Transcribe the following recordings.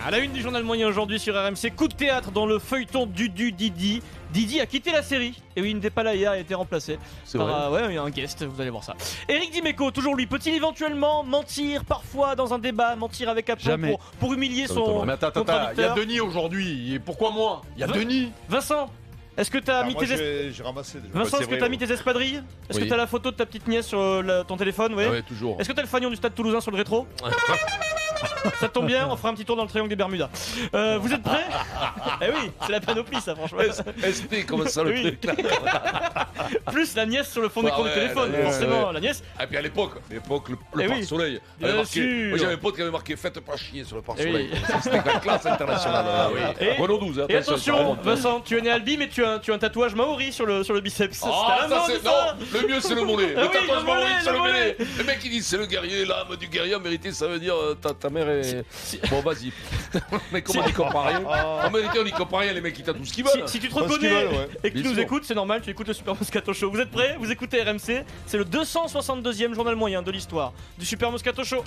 À la une du journal moyen aujourd'hui sur RMC, coup de théâtre dans le feuilleton Didi. Didi a quitté la série. Et oui, il n'était pas là hier, il a été remplacé par ouais, il y a un guest, vous allez voir ça. Éric Dimeco, toujours lui, peut-il éventuellement mentir parfois dans un débat, mentir avec aplomb pour humilier son Mais attends, il y a Denis aujourd'hui, et pourquoi moi? Il y a Denis. Vincent, est-ce que t'as mis tes j'ai ramassé déjà. Vincent, est-ce que t'as mis tes espadrilles? Est-ce que t'as la photo de ta petite nièce sur ton téléphone? Oui, toujours. Est-ce que t'as le fanion du stade toulousain sur le rétro? Ça tombe bien, on fera un petit tour dans le triangle des Bermudas. Vous êtes prêts? Eh oui, c'est la panoplie ça franchement. SP, comment ça le truc là? Plus la nièce sur le fond d'écran du téléphone, forcément, la nièce. Et puis à l'époque, le pare-soleil. Bien sûr. Moi j'avais un pote qui avait marqué faites pas chier sur le pare-soleil. C'était la classe internationale. Renault 12, et attention, Vincent, tu es né à Albi, mais tu as un tatouage maori sur le biceps. Ah, ça c'est. Non, le mieux c'est le mollet. Le tatouage maori, c'est le mollet. Le mec il dit c'est le guerrier, l'âme du guerrier en vérité, ça veut dire ta mère est. Bon, vas-y. Mais comment on y comprend rien? En vérité, on y comprend rien, les mecs, ils tatouent ce qu'ils veulent. Si tu te reconnais et que tu nous écoutes, c'est normal, tu écoutes le Super Moscato Show. Vous êtes prêts? Vous écoutez RMC. C'est le 262e journal moyen de l'histoire du Super Moscato Show.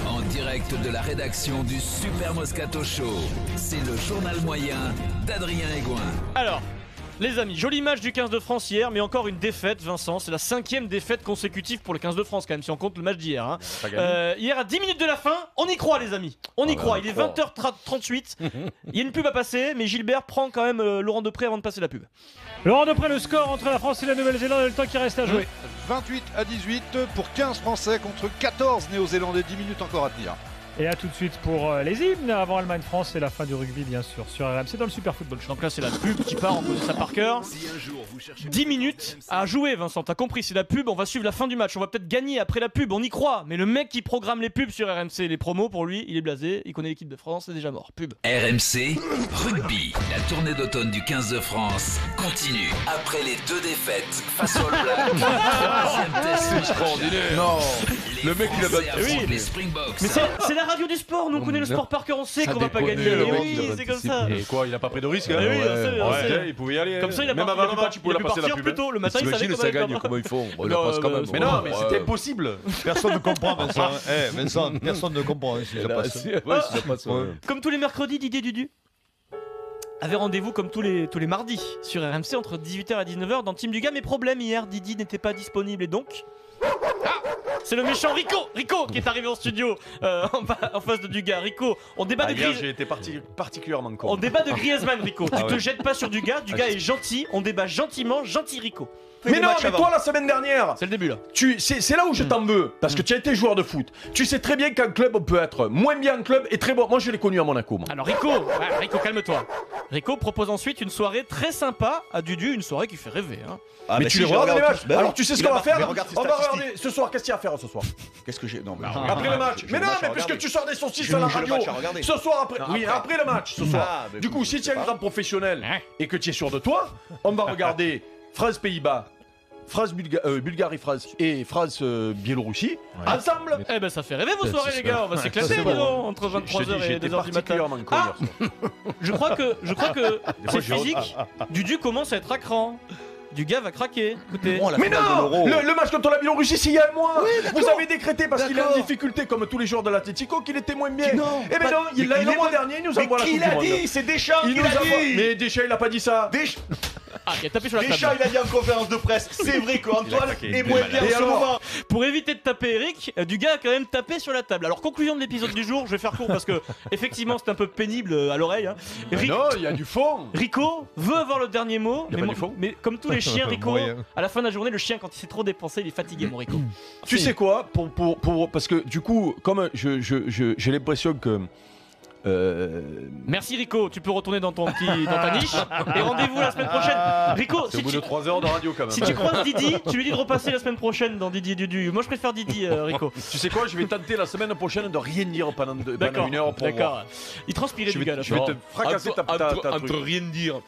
En direct de la rédaction du Super Moscato Show, c'est le journal moyen d'Adrien Aigouin. Alors, les amis, jolie match du 15 de France hier, mais encore une défaite, Vincent. C'est la 5e défaite consécutive pour le 15 de France, quand même, si on compte le match d'hier. Hein. Hier, à 10 minutes de la fin, on y croit, les amis. On y croit. Il est 20h38. Il y a une pub à passer, mais Gilbert prend quand même Laurent Depré avant de passer la pub. Laurent Depré, le score entre la France et la Nouvelle-Zélande et le temps qui reste à jouer. 28-18 pour 15 Français contre 14 Néo-Zélandais. 10 minutes encore à tenir. Et à tout de suite pour les hymnes avant Allemagne-France et la fin du rugby bien sûr sur RMC dans le Super Football Show. Donc là c'est la pub qui part, on connaît ça par cœur. 10 minutes à jouer Vincent, t'as compris, c'est la pub, on va suivre la fin du match, on va peut-être gagner après la pub, on y croit. Mais le mec qui programme les pubs sur RMC, les promos pour lui, il est blasé, il connaît l'équipe de France, c'est déjà mort. Pub. RMC, rugby, la tournée d'automne du 15 de France continue. Après les 2 défaites face aux All Blacks, 3e test extraordinaire. Non, le mec il a battu les Springboks. Mais c'est la radio du sport, nous on connaît le sport par cœur, on sait qu'on va pas gagner. Oui, c'est comme ça. Et quoi, il a pas pris de risque? Oui, on sait. Il pouvait y aller. Comme ça, il a même avant le match, il pouvait la passer la pub. Plutôt. Le matin, il savait ça gagne, comment ils font? On la passe quand même. Mais non, mais c'était impossible. Personne ne comprend, Vincent. Vincent, personne ne comprend si ça passe. Comme tous les mercredis, Didier Dudu avait rendez-vous comme tous les mardis sur RMC entre 18h et 19h dans Team Dugas. Mais problème, hier, Didi n'était pas disponible et donc... C'est le méchant Rico qui est arrivé en studio en face de Dugas. Rico, on débat de Griezmann. J'ai été particulièrement con. On débat de Griezmann, Rico. Tu te jettes pas sur Dugas est gentil. On débat gentiment, gentil Rico. Mais non, mais toi la semaine dernière, c'est le début là. C'est là où je t'en veux, parce que tu as été joueur de foot. Tu sais très bien qu'un club on peut être moins bien en club et très bon. Moi je l'ai connu à Monaco. Moi. Alors Rico, calme-toi. Rico propose ensuite une soirée très sympa à Dudu, une soirée qui fait rêver. Hein. Ah, mais tu les regardes les matchs. Alors tu sais ce qu'on va faire? On va regarder regarder ce soir. Qu'est-ce qu'il y a à faire ce soir? Qu'est-ce que j'ai? Non, mais après le match. Mais non, mais puisque tu sors des saucisses à la radio. Ce soir après. Oui, après le match ce soir. Du coup, si tu es un grand professionnel et que tu es sûr de toi, on va regarder France-Pays-Bas. Bulgarie-France et France-Biélorussie, ensemble. Eh ben ça fait rêver vos soirées les gars, on va s'éclater entre 23h et 2h du matin. Je crois que c'est physique, Dudu commence à être à cran. Dugas va craquer, écoutez. Mais non, le match contre la Biélorussie, c'est il y a un mois. Vous avez décrété parce qu'il est en difficulté comme tous les joueurs de l'Atlético qu'il était moins bien. Eh ben non, le mois dernier, il nous envoie la Coupe du Monde. Qui l'a dit? C'est Deschamps qui l'a dit. Mais Deschamps, il a pas dit ça. Il a tapé sur la table. Deschamps, il a dit en conférence de presse. C'est vrai qu'Antoine est moins bien en ce moment. Pour éviter de taper Eric, Dugas a quand même tapé sur la table. Alors conclusion de l'épisode du jour, je vais faire court parce que effectivement c'est un peu pénible à l'oreille. Non, il y a du fond. Rico veut avoir le dernier mot, mais comme tous les chiens, Rico, à la fin de la journée, le chien quand il s'est trop dépensé, il est fatigué, mon Rico. Tu sais quoi, parce que du coup, comme j'ai l'impression que Merci Rico, tu peux retourner dans ta niche et rendez-vous la semaine prochaine. Rico, c'est au bout de 3 heures de radio quand même. Si tu croises Didi, tu lui dis de repasser la semaine prochaine dans Didier Dudu. Moi je préfère Didi, Rico. Tu sais quoi, je vais tenter la semaine prochaine de rien dire pendant une heure pour voir. Il transpirait du gars. Je vais te fracasser entre rien dire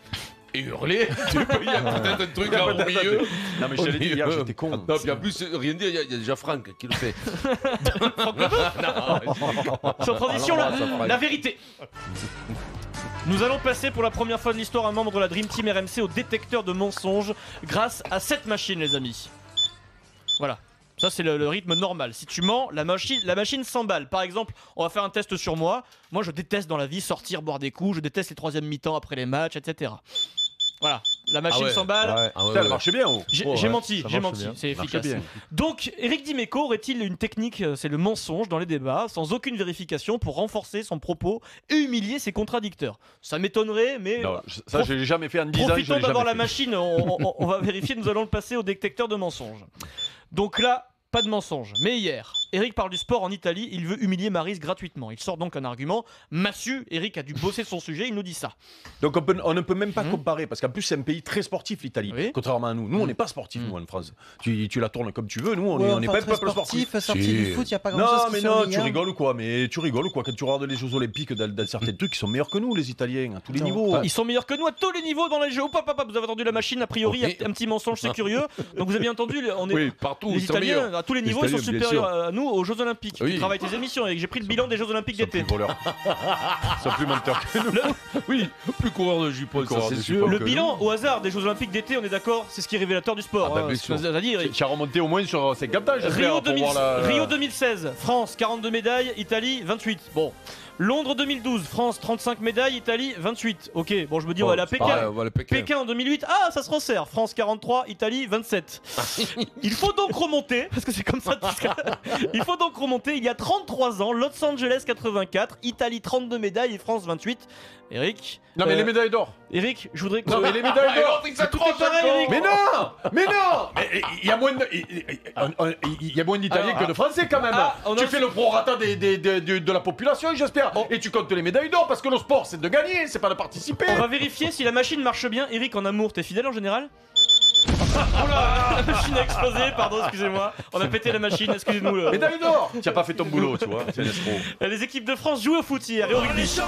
et hurler, il y a peut-être un truc là au milieu. Non mais je l'ai dit hier, j'étais con. Non, puis en plus, rien dire, il y a déjà Franck qui le fait. Sans transition, la vérité. Nous allons passer pour la première fois de l'histoire un membre de la Dream Team RMC au détecteur de mensonges grâce à cette machine, les amis. Voilà. Ça, c'est le rythme normal. Si tu mens, la machine s'emballe. Par exemple, on va faire un test sur moi. Moi, je déteste dans la vie sortir, boire des coups. Je déteste les troisième mi-temps après les matchs, etc. Voilà, la machine s'emballe. Ça marchait bien. J'ai menti, c'est efficace. Donc, Éric Dimeco aurait-il une technique, c'est le mensonge dans les débats, sans aucune vérification pour renforcer son propos et humilier ses contradicteurs? Ça m'étonnerait, mais. Non, ça, j'ai jamais fait en 10 ans. Profitons d'avoir la machine, on va vérifier, nous allons le passer au détecteur de mensonges. Donc là, pas de mensonge. Mais hier, Eric parle du sport en Italie, il veut humilier Maryse gratuitement. Il sort donc un argument massue. Eric a dû bosser son sujet, il nous dit ça. Donc on ne peut même pas comparer, parce qu'en plus c'est un pays très sportif, l'Italie, contrairement à nous. Nous, on n'est pas sportifs, nous, en France. Tu la tournes comme tu veux, nous, on n'est pas un peuple sportif. Sorti du foot, il n'y a pas grand-chose. Non, mais non, tu rigoles ou quoi? Mais tu rigoles ou quoi? Quand tu regardes les Jeux Olympiques, dans certains trucs, ils sont meilleurs que nous, les Italiens, à tous les niveaux. Ils sont meilleurs que nous à tous les niveaux dans les Jeux. Papa, vous avez entendu la machine, a priori, un petit mensonge, c'est curieux. Donc vous avez entendu, on est partout, les Italiens, à tous les niveaux, ils sont supérieurs à nous aux Jeux Olympiques. Tu travailles tes émissions et j'ai pris le bilan des Jeux Olympiques d'été. Ils sont plus menteurs que nous. Oui, plus coureur de jupons, ça c'est sûr. Le bilan au hasard des Jeux Olympiques d'été, on est d'accord, c'est ce qui est révélateur du sport. Tu as remonté au moins sur 50 ans, Rio 2016, France 42 médailles, Italie 28. Bon. Londres 2012, France 35 médailles, Italie 28. Ok, bon je me dis on va aller à Pékin. Pékin en 2008, ça se resserre. France 43, Italie 27. Il faut donc remonter, parce que c'est comme ça. Il faut donc remonter, il y a 33 ans, Los Angeles 84, Italie 32 médailles et France 28. Eric. Non mais les médailles d'or. Eric, je voudrais que. Non mais les médailles d'or. Eric. Mais non. Il y a moins d'Italiens que de Français quand même. Tu fais le prorata de la population, j'espère. Et tu comptes les médailles d'or parce que le sport c'est de gagner, c'est pas de participer. On va vérifier si la machine marche bien. Eric, en amour, t'es fidèle en général? Oh là, la machine a explosé, pardon, excusez-moi. On a pété la machine, excusez-nous. Médaille d'or. Tu as pas fait ton boulot, tu vois. C'est un escroc. Les équipes de France jouent au foot hier et au rugby.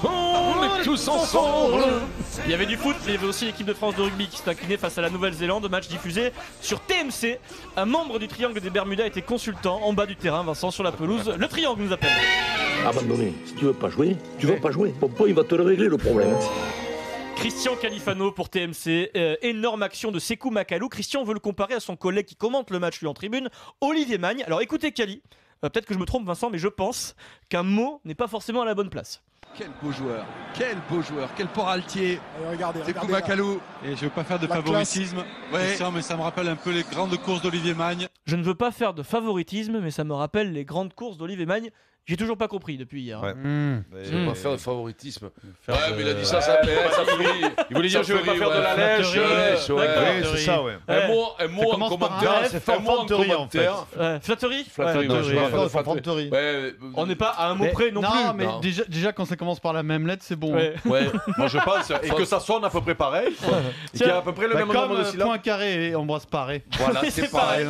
On est tous ensemble. Il y avait du foot, mais il y avait aussi l'équipe de France de rugby qui s'est inclinée face à la Nouvelle-Zélande. Match diffusé sur TMC. Un membre du Triangle des Bermudas était consultant en bas du terrain, Vincent, sur la pelouse. Le Triangle nous appelle. Abandonné. Si tu veux pas jouer, tu vas pas jouer. Popo, il va te le régler le problème. Christian Califano pour TMC, énorme action de Sékou Makalou. Christian veut le comparer à son collègue qui commente le match lui en tribune, Olivier Magne. Alors écoutez Cali, peut-être que je me trompe Vincent, mais je pense qu'un mot n'est pas forcément à la bonne place. Quel beau joueur, quel port altier. Sékou Makalou. Et je veux pas faire de favoritisme, mais ça me rappelle un peu les grandes courses d'Olivier Magne. Je ne veux pas faire de favoritisme, mais ça me rappelle les grandes courses d'Olivier Magne. J'ai toujours pas compris depuis hier. Je vais pas faire de favoritisme. Mais il a dit ça fait. Il voulait dire je vais pas faire de la lèche. C'est ça, ouais. Un mot en commentaire. C'est fanterie en fait. Flatterie. Fanterie. On n'est pas à un mot près non plus. Non, mais déjà quand ça commence par la même lettre, c'est bon. Ouais. Moi je pense. Et que ça sonne à peu près pareil. Et qu'il y a à peu près le même nombre de syllabes. Point carré et Ambroise Paré. Voilà, c'est pareil.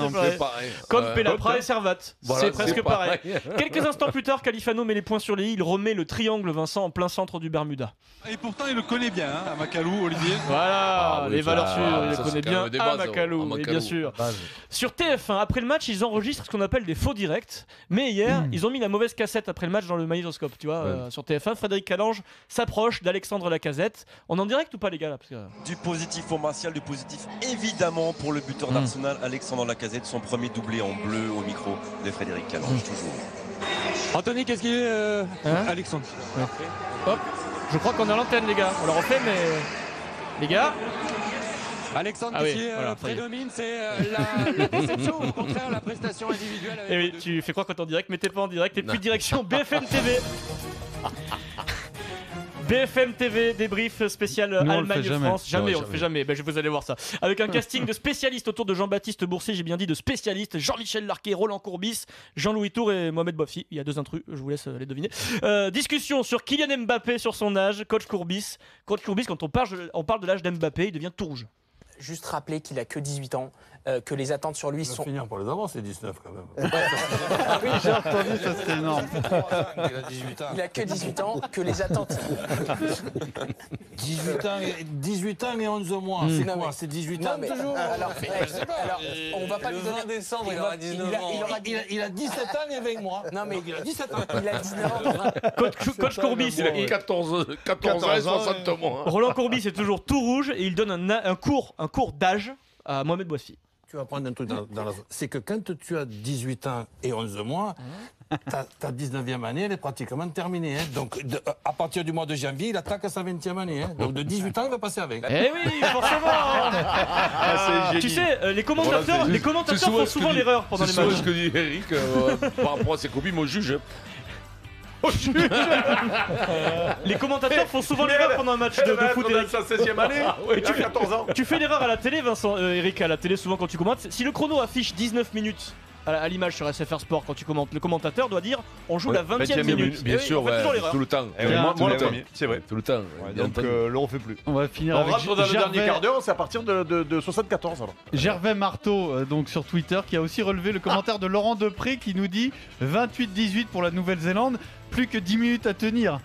Comme Pélapra et Servat. C'est presque pareil. Quelques instants plus tard, Califano met les points sur les i. Il remet le triangle Vincent en plein centre du Bermuda. Et pourtant, il le connaît bien, à Makalou, Olivier. Voilà, les valeurs sûres, il le connaît bien à Makalou, et bien sûr. Sur TF1, après le match, ils enregistrent ce qu'on appelle des faux directs. Mais hier, ils ont mis la mauvaise cassette après le match dans le magnétoscope. Tu vois, sur TF1, Frédéric Calange s'approche d'Alexandre Lacazette. On est en direct ou pas, les gars là, parce que... Du positif au martial, du positif évidemment pour le buteur d'Arsenal, Alexandre Lacazette, son premier doublé en bleu au micro de Frédéric Calange, toujours. Anthony, qu'est-ce qu'il est Alexandre. Hop, je crois qu'on est à l'antenne, les gars. On le refait, mais. Les gars. Alexandre, qu'est-ce qui prédomine, c'est la déception ou au contraire la prestation individuelle. Et oui, tu fais quoi quand t'es en direct, mais t'es pas en direct. Et puis direction BFM TV. BFM TV, débrief spécial Allemagne-France. Jamais, on le fait jamais. Vous allez voir ça. Avec un casting de spécialistes autour de Jean-Baptiste Boursier, j'ai bien dit de spécialistes. Jean-Michel Larquet, Roland Courbis, Jean-Louis Tour et Mohamed Bouafsi. Il y a deux intrus, je vous laisse les deviner. Discussion sur Kylian Mbappé, sur son âge. Coach Courbis, quand on parle de l'âge d'Mbappé, il devient tout rouge. Juste rappeler qu'il a que 18 ans, que les attentes sur lui sont... finir pour les avants, c'est 19 quand même. Oui, j'ai entendu, ça c'est énorme. Il a que 18 ans, que les attentes... 18 ans et 11 mois, c'est quoi? C'est 18 ans toujours? Alors, on va pas lui donner... décembre, il aura 19 ans. Il a 17 ans et 20 mois. Non mais il a 17 ans. Il a 19 ans. Coach Courbis, il a 14 ans et 60 mois. Roland Courbis est toujours tout rouge et il donne un cours d'âge à Mohamed Bouafsi. Tu vas prendre un truc c'est que quand tu as 18 ans et 11 mois, ta 19e année, elle est pratiquement terminée. Hein. Donc, à partir du mois de janvier, il attaque à sa 20e année. Hein. Donc, de 18 ans, il va passer avec. Eh oui, forcément. Tu sais, les commentateurs font souvent l'erreur pendant les matchs. C'est ce que dit Eric par rapport à ses copines, mon juge. Les commentateurs font souvent l'erreur pendant un match de foot. Dans sa 16e année, tu as 14 ans. Tu fais l'erreur à la télé, Vincent, Eric, à la télé, souvent quand tu commentes. Si le chrono affiche 19 minutes à l'image sur SFR Sport, quand tu commentes, le commentateur doit dire on joue la 20e minute. Bien sûr, tout le temps. Moi, le premier, c'est vrai. Tout le temps. Donc, le refait plus. On va finir On avec rentre dans le dernier quart d'heure, c'est à partir de 74 alors. Gervais Marteau, donc sur Twitter, qui a aussi relevé le commentaire de Laurent Depré qui nous dit 28-18 pour la Nouvelle-Zélande. Plus que 10 minutes à tenir.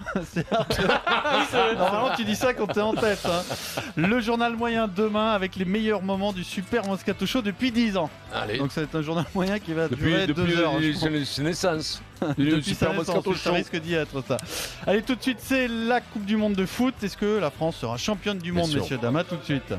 Normalement, tu dis ça quand t'es en tête. Hein. Le journal moyen demain avec les meilleurs moments du Super Moscato Show depuis 10 ans. Allez. Donc, ça va être un journal moyen qui va durer 2 heures. Depuis sa naissance. Depuis sa naissance, ça risque d'y être ça. Allez, tout de suite, c'est la Coupe du Monde de foot. Est-ce que la France sera championne du monde, messieurs, dames? À tout de suite.